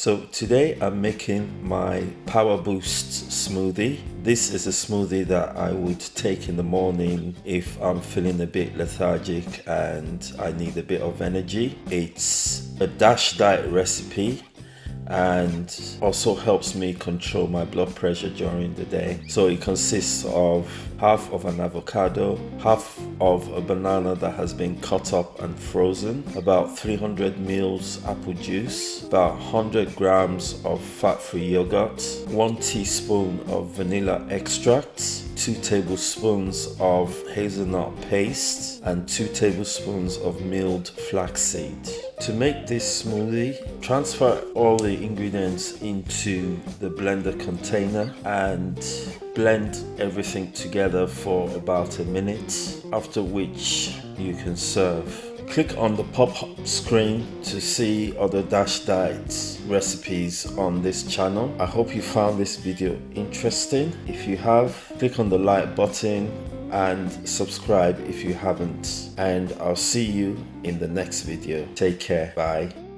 So today I'm making my Power Boost smoothie. This is a smoothie that I would take in the morning if I'm feeling a bit lethargic and I need a bit of energy. It's a DASH diet recipe and also helps me control my blood pressure during the day. So it consists of half of an avocado, half of a banana that has been cut up and frozen, about 300 mils apple juice, about 100 grams of fat-free yogurt, 1 teaspoon of vanilla extract, 2 tablespoons of hazelnut paste, and 2 tablespoons of milled flaxseed. To make this smoothie, transfer all the ingredients into the blender container and blend everything together for about a minute, after which you can serve. Click on the pop-up screen to see other DASH diet recipes on this channel. I hope you found this video interesting. If you have, click on the like button and subscribe if you haven't. And I'll see you in the next video. Take care. Bye.